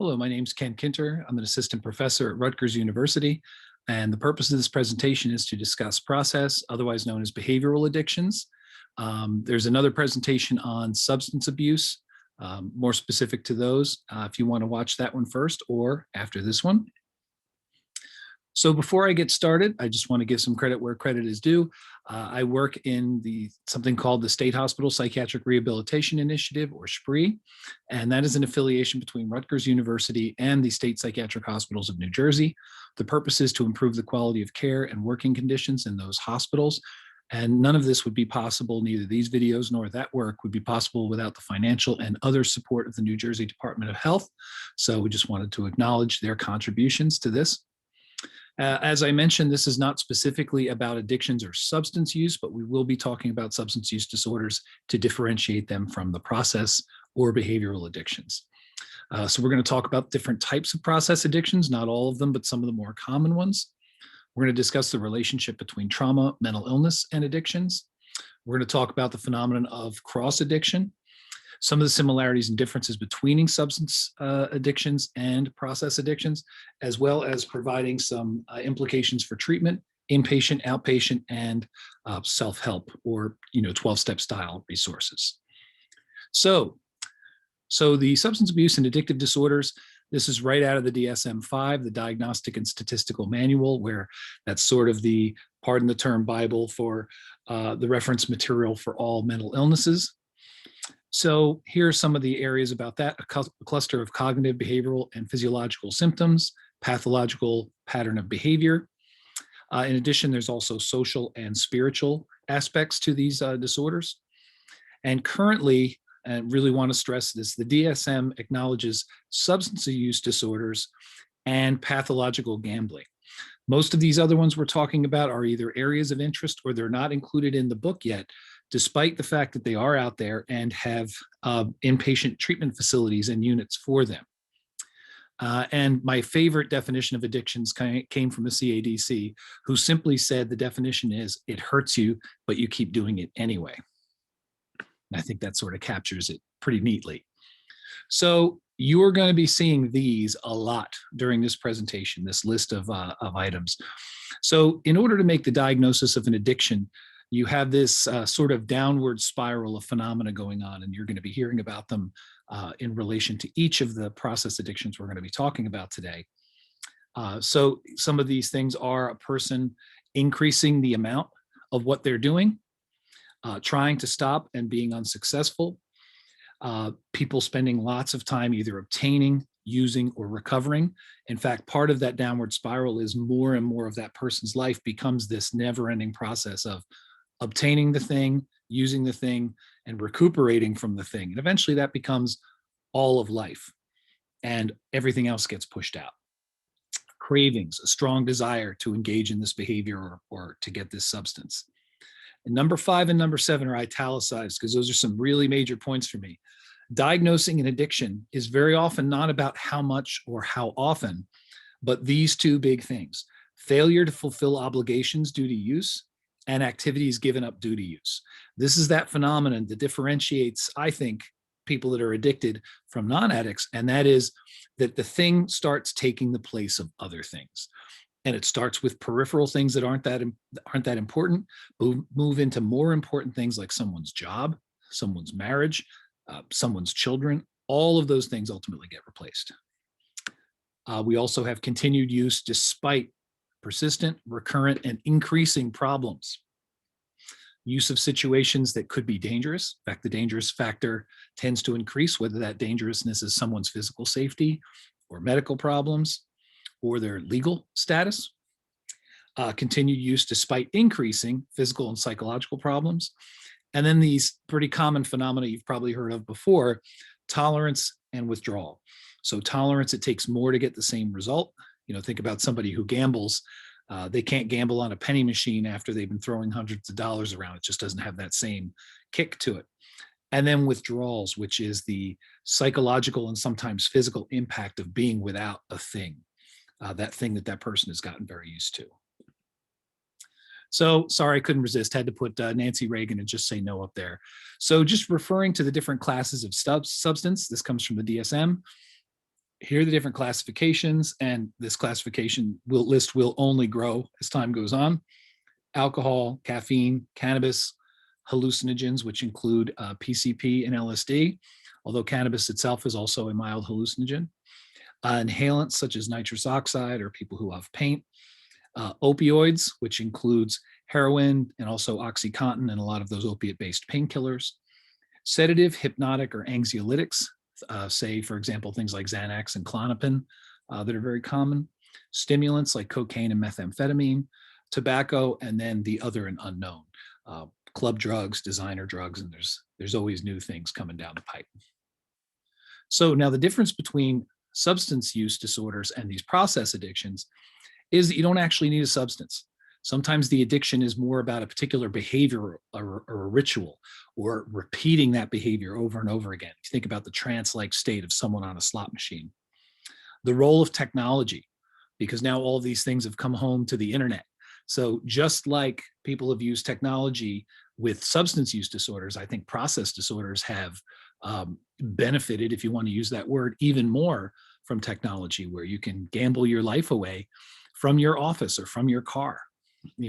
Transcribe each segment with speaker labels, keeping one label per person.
Speaker 1: Hello, my name is Ken Kinter. I'm an assistant professor at Rutgers University, and the purpose of this presentation is to discuss process, otherwise known as behavioral addictions. There's another presentation on substance abuse, more specific to those, if you want to watch that one first or after this one. So before I get started, I just want to give some credit where credit is due. I work in something called the State Hospital Psychiatric Rehabilitation Initiative, or SPRI, and that is an affiliation between Rutgers University and the State Psychiatric Hospitals of New Jersey. The purpose is to improve the quality of care and working conditions in those hospitals. And none of this would be possible, neither these videos nor that work would be possible without the financial and other support of the New Jersey Department of Health. So we just wanted to acknowledge their contributions to this. As I mentioned, this is not specifically about addictions or substance use, but we will be talking about substance use disorders to differentiate them from the process or behavioral addictions. So we're going to talk about different types of process addictions, not all of them, but some of the more common ones. We're going to discuss the relationship between trauma, mental illness, and addictions. We're going to talk about the phenomenon of cross addiction, some of the similarities and differences between substance addictions and process addictions, as well as providing some implications for treatment, inpatient, outpatient, and self-help, or 12-step style resources. So the substance abuse and addictive disorders, this is right out of the DSM-5, the Diagnostic and Statistical Manual, where that's sort of the, pardon the term, Bible for the reference material for all mental illnesses. So here are some of the areas about that: a cluster of cognitive, behavioral, and physiological symptoms, pathological pattern of behavior. In addition, there's also social and spiritual aspects to these disorders. And currently, and really want to stress this, the DSM acknowledges substance use disorders and pathological gambling. Most of these other ones we're talking about are either areas of interest or they're not included in the book yet, despite the fact that they are out there and have inpatient treatment facilities and units for them. And my favorite definition of addictions came from the CADC, who simply said the definition is, it hurts you, but you keep doing it anyway. And I think that sort of captures it pretty neatly. So you are going to be seeing these a lot during this presentation, this list of items. So in order to make the diagnosis of an addiction, you have this sort of downward spiral of phenomena going on, and you're going to be hearing about them in relation to each of the process addictions we're going to be talking about today. So some of these things are a person increasing the amount of what they're doing, trying to stop and being unsuccessful, people spending lots of time either obtaining, using, or recovering. In fact, part of that downward spiral is more and more of that person's life becomes this never-ending process of obtaining the thing, using the thing, and recuperating from the thing. And eventually that becomes all of life, and everything else gets pushed out. Cravings, a strong desire to engage in this behavior or to get this substance. And number 5 and number 7 are italicized because those are some really major points for me. Diagnosing an addiction is very often not about how much or how often, but these two big things: failure to fulfill obligations due to use and activities given up due to use. This is that phenomenon that differentiates, I think, people that are addicted from non-addicts, and that is that the thing starts taking the place of other things. And it starts with peripheral things that aren't that important, move into more important things like someone's job, someone's marriage, someone's children. All of those things ultimately get replaced. We also have continued use despite persistent, recurrent, and increasing problems. Use of situations that could be dangerous. In fact, the dangerous factor tends to increase, whether that dangerousness is someone's physical safety or medical problems or their legal status. Continued use despite increasing physical and psychological problems. And then these pretty common phenomena you've probably heard of before: tolerance and withdrawal. So tolerance, it takes more to get the same result. Think about somebody who gambles. They can't gamble on a penny machine after they've been throwing hundreds of dollars around. It just doesn't have that same kick to it. And then withdrawals, which is the psychological and sometimes physical impact of being without a thing, that thing that person has gotten very used to. So sorry, I couldn't resist, had to put Nancy Reagan and just say no up there. So just referring to the different classes of substance, this comes from the DSM. Here are the different classifications, and this classification list will only grow as time goes on. Alcohol, caffeine, cannabis, hallucinogens, which include PCP and LSD, although cannabis itself is also a mild hallucinogen. Inhalants such as nitrous oxide or people who have paint. Opioids, which includes heroin and also OxyContin and a lot of those opiate-based painkillers. Sedative, hypnotic, or anxiolytics, say, for example, things like Xanax and Klonopin that are very common. Stimulants like cocaine and methamphetamine, tobacco, and then the other and unknown. Club drugs, designer drugs, and there's always new things coming down the pipe. So now the difference between substance use disorders and these process addictions is that you don't actually need a substance. Sometimes the addiction is more about a particular behavior or a ritual, or repeating that behavior over and over again. If you think about the trance-like state of someone on a slot machine. The role of technology, because now all of these things have come home to the internet. So just like people have used technology with substance use disorders, I think process disorders have benefited, if you want to use that word, even more from technology, where you can gamble your life away from your office or from your car,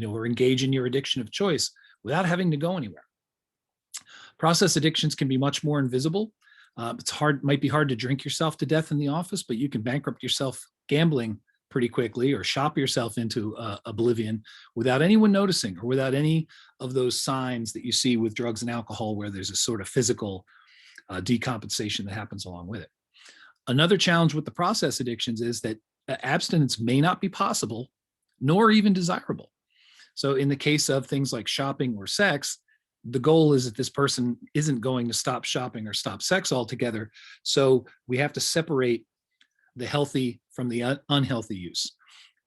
Speaker 1: or engage in your addiction of choice without having to go anywhere. Process addictions can be much more invisible. Might be hard to drink yourself to death in the office, but you can bankrupt yourself gambling pretty quickly, or shop yourself into oblivion without anyone noticing, or without any of those signs that you see with drugs and alcohol, where there's a sort of physical decompensation that happens along with it. Another challenge with the process addictions is that abstinence may not be possible, nor even desirable. So in the case of things like shopping or sex, the goal is that this person isn't going to stop shopping or stop sex altogether. So we have to separate the healthy from the unhealthy use,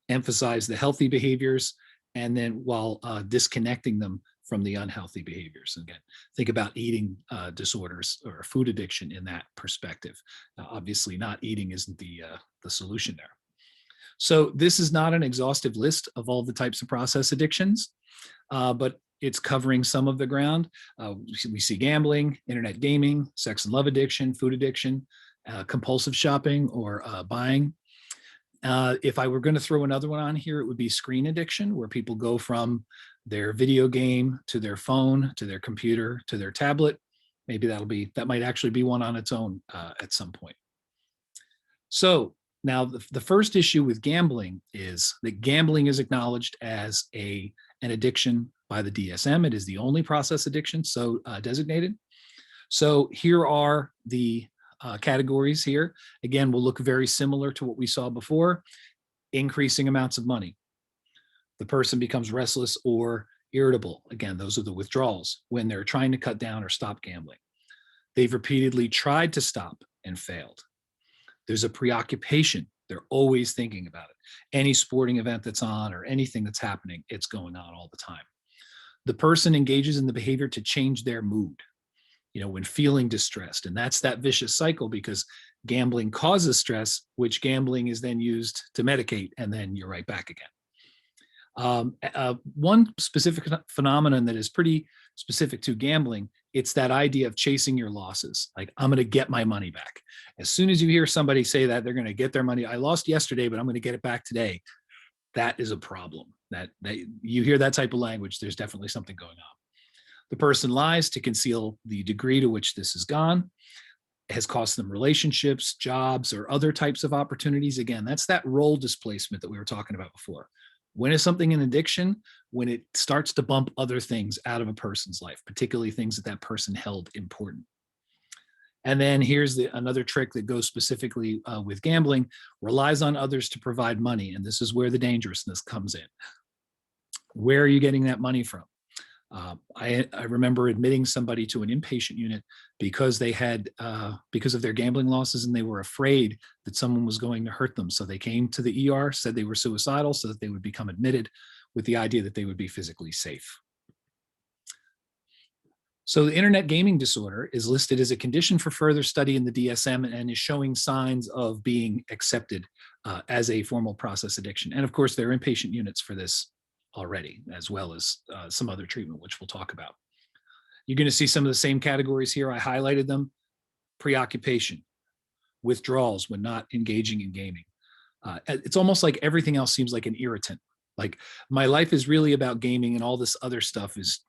Speaker 1: emphasize the healthy behaviors, and then while disconnecting them from the unhealthy behaviors. Again, think about eating disorders or food addiction in that perspective. Obviously, not eating isn't the solution there. So this is not an exhaustive list of all the types of process addictions, but it's covering some of the ground. We see gambling, internet gaming, sex and love addiction, food addiction, compulsive shopping or buying. If I were going to throw another one on here, it would be screen addiction, where people go from their video game to their phone, to their computer, to their tablet. Maybe that might actually be one on its own at some point. So now the first issue with gambling is that gambling is acknowledged as an addiction by the DSM. It is the only process addiction so designated. So here are the categories here. Again, will look very similar to what we saw before. Increasing amounts of money. The person becomes restless or irritable. Again, those are the withdrawals, when they're trying to cut down or stop gambling. They've repeatedly tried to stop and failed. There's a preoccupation. They're always thinking about it. Any sporting event that's on or anything that's happening, it's going on all the time. The person engages in the behavior to change their mood, when feeling distressed. And that's that vicious cycle, because gambling causes stress, which gambling is then used to medicate, and then you're right back again. One specific phenomenon that is pretty specific to gambling, it's that idea of chasing your losses. Like, I'm going to get my money back. As soon as you hear somebody say that they're going to get their money, I lost yesterday, but I'm going to get it back today. That is a problem. That you hear that type of language, there's definitely something going on. The person lies to conceal the degree to which this has gone. It has cost them relationships, jobs, or other types of opportunities. Again, that's that role displacement that we were talking about before. When is something an addiction? When it starts to bump other things out of a person's life, particularly things that person held important. And then here's another trick that goes specifically with gambling: relies on others to provide money. And this is where the dangerousness comes in. Where are you getting that money from? I remember admitting somebody to an inpatient unit because they had because of their gambling losses, and they were afraid that someone was going to hurt them. So they came to the ER, said they were suicidal, so that they would become admitted with the idea that they would be physically safe. So the internet gaming disorder is listed as a condition for further study in the DSM, and is showing signs of being accepted as a formal process addiction. And of course, there are inpatient units for this already, as well as some other treatment, which we'll talk about. You're going to see some of the same categories here. I highlighted them: preoccupation, withdrawals when not engaging in gaming. It's almost like everything else seems like an irritant. Like my life is really about gaming, and all this other stuff is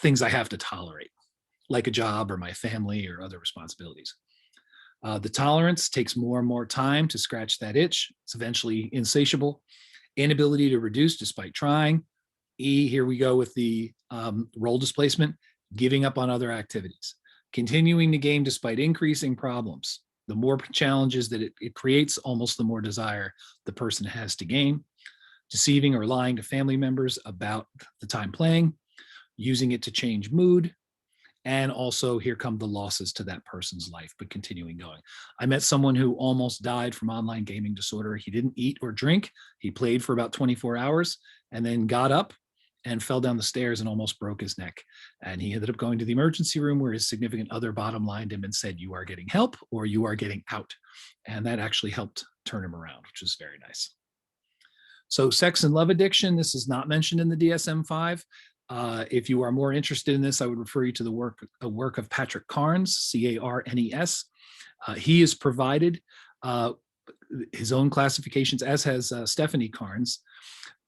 Speaker 1: things I have to tolerate, like a job or my family or other responsibilities. The tolerance takes more and more time to scratch that itch. It's eventually insatiable. Inability to reduce despite trying. E, here we go with the role displacement, giving up on other activities. Continuing to game despite increasing problems. The more challenges that it creates, almost the more desire the person has to game. Deceiving or lying to family members about the time playing. Using it to change mood. And also here come the losses to that person's life, but continuing going. I met someone who almost died from online gaming disorder. He didn't eat or drink. He played for about 24 hours and then got up and fell down the stairs and almost broke his neck. And he ended up going to the emergency room where his significant other bottom lined him and said, "You are getting help or you are getting out." And that actually helped turn him around, which is very nice. So sex and love addiction, this is not mentioned in the DSM-5. If you are more interested in this, I would refer you to the work of Patrick Carnes, C-A-R-N-E-S. He has provided his own classifications, as has Stephanie Carnes,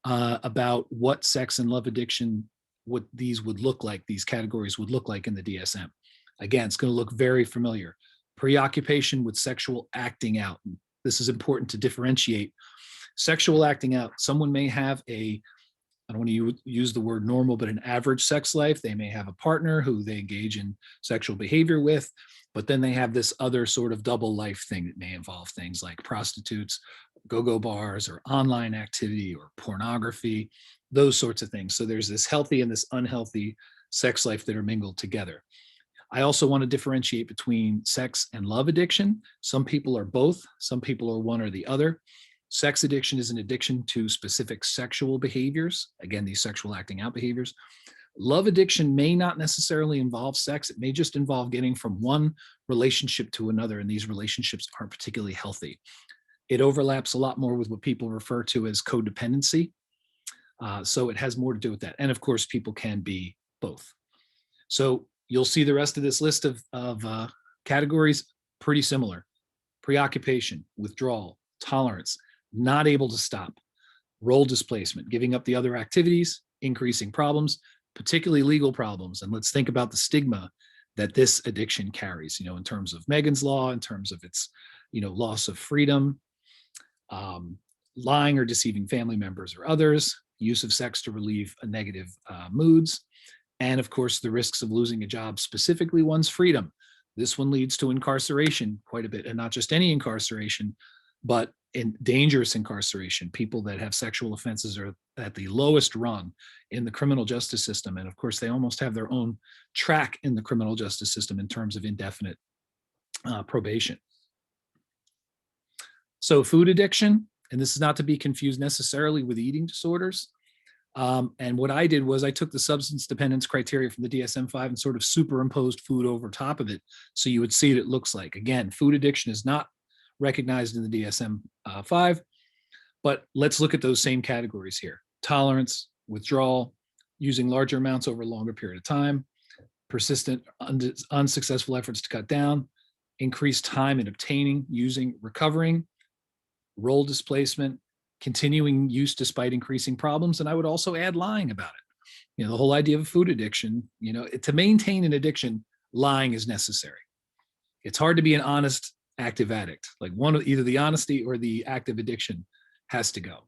Speaker 1: about what sex and love addiction, what these would look like, these categories would look like in the DSM. Again, it's going to look very familiar. Preoccupation with sexual acting out. This is important to differentiate. Sexual acting out, someone may have I don't want to use the word normal, but an average sex life. They may have a partner who they engage in sexual behavior with, but then they have this other sort of double life thing that may involve things like prostitutes, go-go bars, or online activity, or pornography, those sorts of things. So there's this healthy and this unhealthy sex life that are mingled together. I also want to differentiate between sex and love addiction. Some people are both, some people are one or the other. Sex addiction is an addiction to specific sexual behaviors. Again, these sexual acting out behaviors. Love addiction may not necessarily involve sex. It may just involve getting from one relationship to another, and these relationships aren't particularly healthy. It overlaps a lot more with what people refer to as codependency. So it has more to do with that. And of course, people can be both. So you'll see the rest of this list of categories pretty similar. Preoccupation, withdrawal, tolerance, not able to stop, role displacement, giving up the other activities, increasing problems, particularly legal problems. And let's think about the stigma that this addiction carries, in terms of Megan's Law, in terms of its, loss of freedom, lying or deceiving family members or others, use of sex to relieve negative moods, and of course, the risks of losing a job, specifically one's freedom. This one leads to incarceration quite a bit, and not just any incarceration, but in dangerous incarceration. People that have sexual offenses are at the lowest rung in the criminal justice system. And of course, they almost have their own track in the criminal justice system in terms of indefinite probation. So food addiction, and this is not to be confused necessarily with eating disorders. And what I did was I took the substance dependence criteria from the DSM-5 and sort of superimposed food over top of it, so you would see what it looks like. Again, food addiction is not recognized in the DSM-5, but let's look at those same categories here. Tolerance, withdrawal, using larger amounts over a longer period of time, persistent unsuccessful efforts to cut down, increased time in obtaining, using, recovering, role displacement, continuing use despite increasing problems. And I would also add lying about it. The whole idea of food addiction, to maintain an addiction, lying is necessary. It's hard to be an honest active addict. Like either the honesty or the active addiction has to go.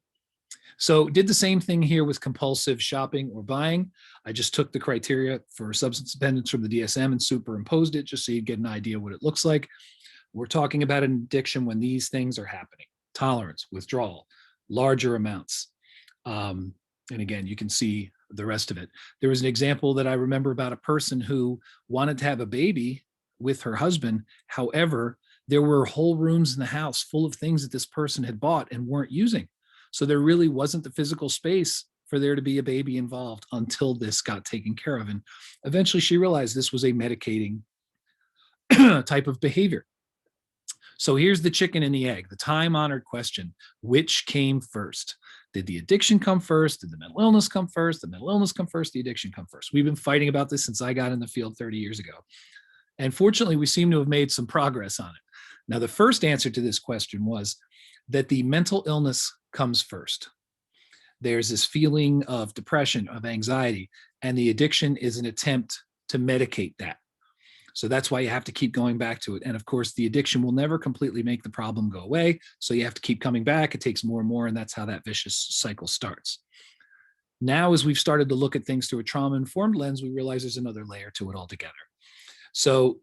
Speaker 1: So did the same thing here with compulsive shopping or buying. I just took the criteria for substance dependence from the DSM and superimposed it just so you get an idea what it looks like. We're talking about an addiction when these things are happening: tolerance, withdrawal, larger amounts. And again, you can see the rest of it. There was an example that I remember about a person who wanted to have a baby with her husband. However, there were whole rooms in the house full of things that this person had bought and weren't using. So there really wasn't the physical space for there to be a baby involved until this got taken care of. And eventually she realized this was a medicating type of behavior. So here's the chicken and the egg, the time-honored question: which came first? Did the addiction come first? Did the mental illness come first? The mental illness come first? The addiction come first? We've been fighting about this since I got in the field 30 years ago. And fortunately, we seem to have made some progress on it. Now, the first answer to this question was that the mental illness comes first. There's this feeling of depression, of anxiety, and the addiction is an attempt to medicate that. So that's why you have to keep going back to it. And of course, the addiction will never completely make the problem go away. So you have to keep coming back. It takes more and more, and that's how that vicious cycle starts. Now, as we've started to look at things through a trauma-informed lens, we realize there's another layer to it altogether. So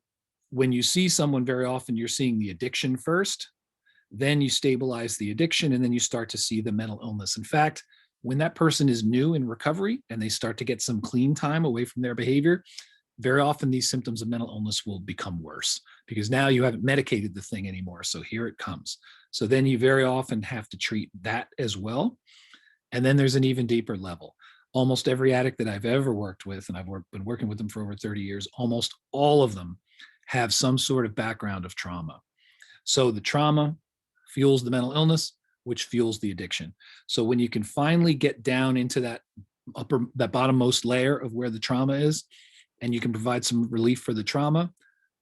Speaker 1: when you see someone, very often you're seeing the addiction first, then you stabilize the addiction, and then you start to see the mental illness. In fact, when that person is new in recovery and they start to get some clean time away from their behavior, very often these symptoms of mental illness will become worse because now you haven't medicated the thing anymore. So here it comes. So then you very often have to treat that as well. And then there's an even deeper level. Almost every addict that I've ever worked with, and I've been working with them for over 30 years, almost all of them have some sort of background of trauma. So the trauma fuels the mental illness, which fuels the addiction. So when you can finally get down into that bottommost layer of where the trauma is, and you can provide some relief for the trauma,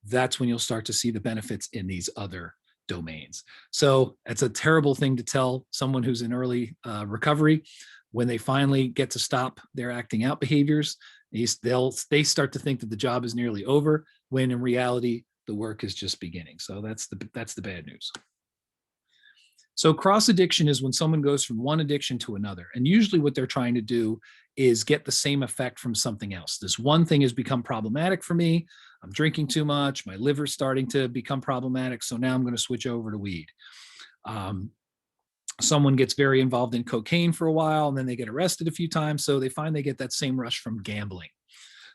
Speaker 1: that's when you'll start to see the benefits in these other domains. So it's a terrible thing to tell someone who's in early recovery. When they finally get to stop their acting out behaviors, they start to think that the job is nearly over, when in reality, the work is just beginning. So that's the bad news. So cross addiction is when someone goes from one addiction to another. And usually what they're trying to do is get the same effect from something else. This one thing has become problematic for me. I'm drinking too much. My liver's starting to become problematic. So now I'm going to switch over to weed. Someone gets very involved in cocaine for a while, and then they get arrested a few times. So they find they get that same rush from gambling.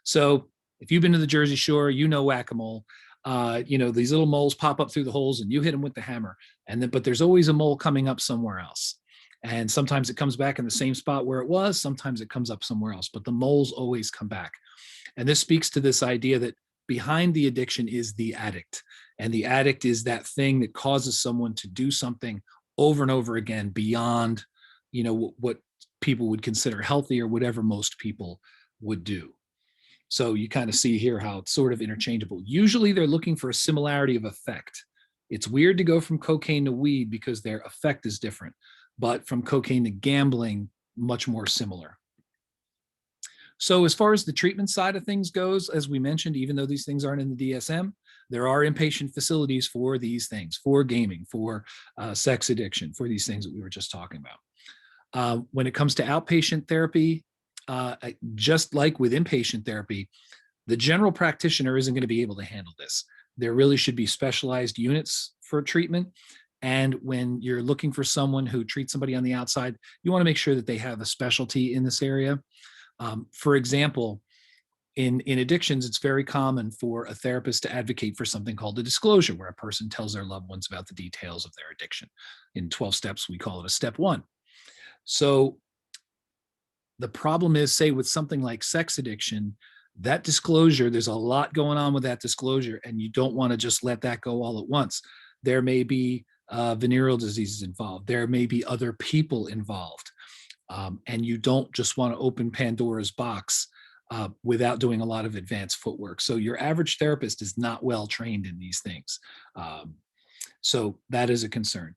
Speaker 1: So if you've been to the Jersey Shore, you know whack-a-mole. These little moles pop up through the holes and you hit them with the hammer. But there's always a mole coming up somewhere else. And sometimes it comes back in the same spot where it was. Sometimes it comes up somewhere else, but the moles always come back. And this speaks to this idea that behind the addiction is the addict. And the addict is that thing that causes someone to do something over and over again beyond, what people would consider healthy or whatever most people would do. So you kind of see here how it's sort of interchangeable. Usually they're looking for a similarity of effect. It's weird to go from cocaine to weed because their effect is different, but from cocaine to gambling, much more similar. So as far as the treatment side of things goes, as we mentioned, even though these things aren't in the DSM, there are inpatient facilities for these things, for gaming, for sex addiction, for these things that we were just talking about. When it comes to outpatient therapy, just like with inpatient therapy, the general practitioner isn't going to be able to handle this. There really should be specialized units for treatment. And when you're looking for someone who treats somebody on the outside, you want to make sure that they have a specialty in this area. For example, in addictions, it's very common for a therapist to advocate for something called a disclosure, where a person tells their loved ones about the details of their addiction. In 12 steps, we call it a step 1. So the problem is, say, with something like sex addiction, that disclosure, there's a lot going on with that disclosure, and you don't want to just let that go all at once. There may be venereal diseases involved. There may be other people involved. And you don't just want to open Pandora's box without doing a lot of advanced footwork. So your average therapist is not well trained in these things. So that is a concern.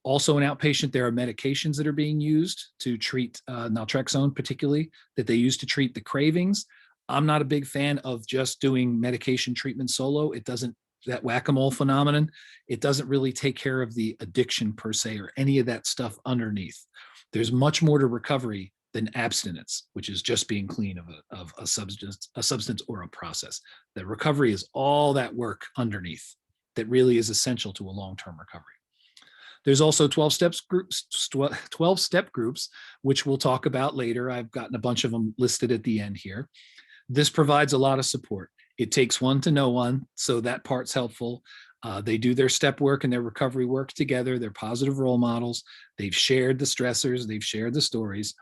Speaker 1: Also in outpatient, there are medications that are being used to treat naltrexone, particularly, that they use to treat the cravings. I'm not a big fan of just doing medication treatment solo. It doesn't, that whack-a-mole phenomenon, it doesn't really take care of the addiction per se or any of that stuff underneath. There's much more to recovery than abstinence, which is just being clean of a substance or a process. The recovery is all that work underneath that really is essential to a long-term recovery. There's also 12-step groups, which we'll talk about later. I've gotten a bunch of them listed at the end here. This provides a lot of support. It takes one to know one, so that part's helpful. They do their step work and their recovery work together. They're positive role models. They've shared the stressors. They've shared the stories.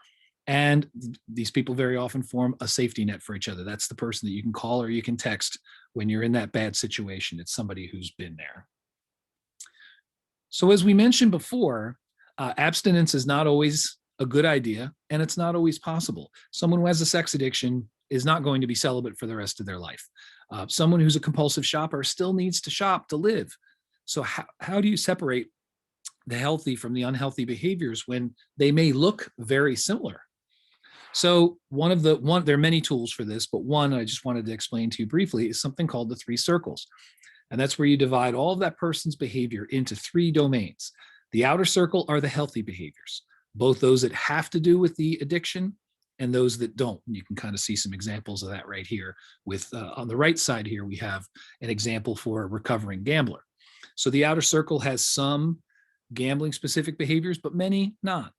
Speaker 1: And these people very often form a safety net for each other. That's the person that you can call or you can text when you're in that bad situation. It's somebody who's been there. So as we mentioned before, abstinence is not always a good idea, and it's not always possible. Someone who has a sex addiction is not going to be celibate for the rest of their life. Someone who's a compulsive shopper still needs to shop to live. So how do you separate the healthy from the unhealthy behaviors when they may look very similar? So there are many tools for this, but one I just wanted to explain to you briefly is something called the 3 circles. And that's where you divide all of that person's behavior into 3 domains. The outer circle are the healthy behaviors, both those that have to do with the addiction and those that don't. And you can kind of see some examples of that right here with, on the right side here, we have an example for a recovering gambler. So the outer circle has some gambling specific behaviors, but many not.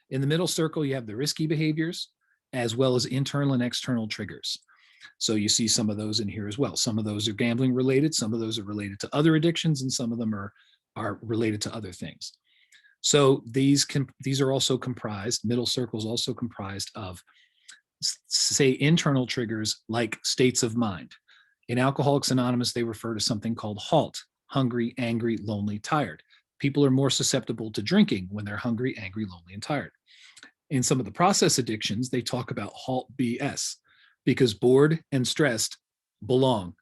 Speaker 1: In the middle circle, you have the risky behaviors as well as internal and external triggers. So you see some of those in here as well. Some of those are gambling related, some of those are related to other addictions, and some of them are related to other things. So these are also comprised, middle circle is also comprised of, say, internal triggers like states of mind. In Alcoholics Anonymous, they refer to something called HALT, hungry, angry, lonely, tired. People are more susceptible to drinking when they're hungry, angry, lonely, and tired. In some of the process addictions, they talk about HALT BS, because bored and stressed belong.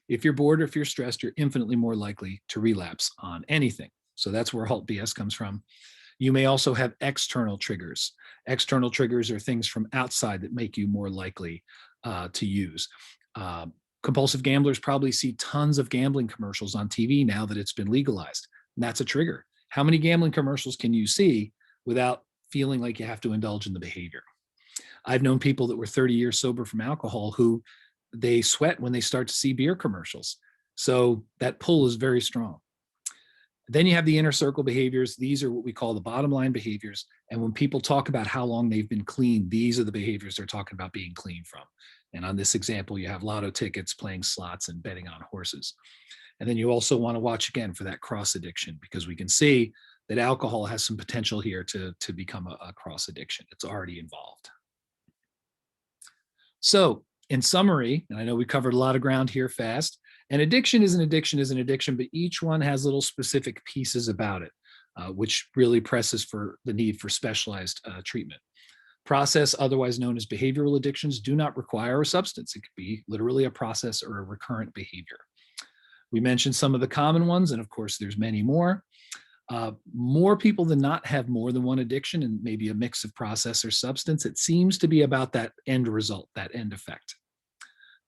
Speaker 1: If you're bored or if you're stressed, you're infinitely more likely to relapse on anything. So that's where HALT BS comes from. You may also have external triggers. External triggers are things from outside that make you more likely to use. Compulsive gamblers probably see tons of gambling commercials on TV now that it's been legalized. And that's a trigger. How many gambling commercials can you see without feeling like you have to indulge in the behavior? I've known people that were 30 years sober from alcohol who they sweat when they start to see beer commercials. So that pull is very strong. Then you have the inner circle behaviors. These are what we call the bottom line behaviors. And when people talk about how long they've been clean, these are the behaviors they're talking about being clean from. And on this example, you have lotto tickets, playing slots, and betting on horses. And then you also want to watch again for that cross addiction, because we can see that alcohol has some potential here to become a cross addiction. It's already involved. So in summary, and I know we covered a lot of ground here fast, an addiction is an addiction is an addiction, but each one has little specific pieces about it, which really presses for the need for specialized treatment. Process, otherwise known as behavioral addictions, do not require a substance. It could be literally a process or a recurrent behavior. We mentioned some of the common ones, and of course, there's many more. More people than not have more than one addiction and maybe a mix of process or substance. It seems to be about that end result, that end effect.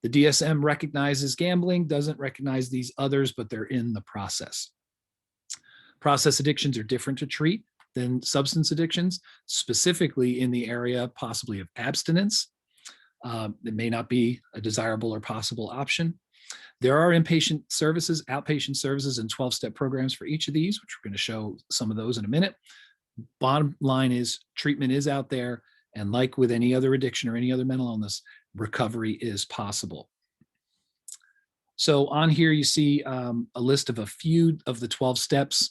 Speaker 1: The DSM recognizes gambling, doesn't recognize these others, but they're in the process. Process addictions are different to treat than substance addictions, specifically in the area possibly of abstinence. It may not be a desirable or possible option. There are inpatient services, outpatient services, and 12-step programs for each of these, which we're going to show some of those in a minute. Bottom line is treatment is out there. And like with any other addiction or any other mental illness, recovery is possible. So on here, you see a list of a few of the 12 steps,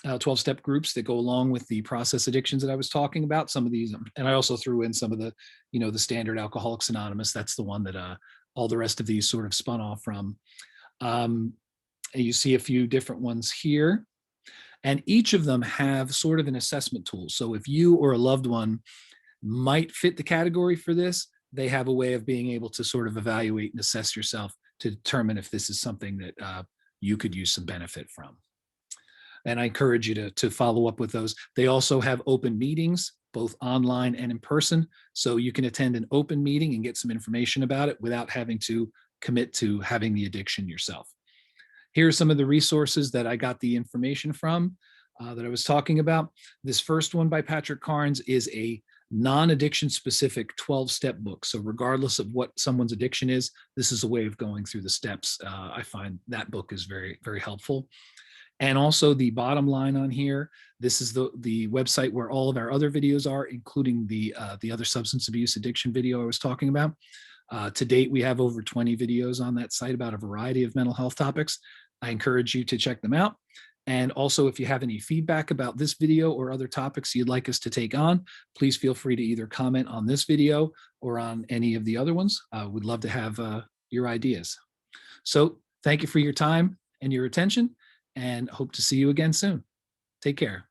Speaker 1: 12-step groups that go along with the process addictions that I was talking about. Some of these, and I also threw in some of the, the standard Alcoholics Anonymous. That's the one that all the rest of these sort of spun off from. You see a few different ones here, and each of them have sort of an assessment tool. So if you or a loved one might fit the category for this, they have a way of being able to sort of evaluate and assess yourself to determine if this is something that you could use some benefit from. And I encourage you to follow up with those. They also have open meetings, both online and in person. So you can attend an open meeting and get some information about it without having to commit to having the addiction yourself. Here are some of the resources that I got the information from that I was talking about. This first one by Patrick Carnes is a non-addiction specific 12-step book. So regardless of what someone's addiction is, this is a way of going through the steps. I find that book is very, very helpful. And also the bottom line on here, this is the website where all of our other videos are, including the other substance abuse addiction video I was talking about. To date, we have over 20 videos on that site about a variety of mental health topics. I encourage you to check them out. And also, if you have any feedback about this video or other topics you'd like us to take on, please feel free to either comment on this video or on any of the other ones. We'd love to have your ideas. So thank you for your time and your attention, and hope to see you again soon. Take care.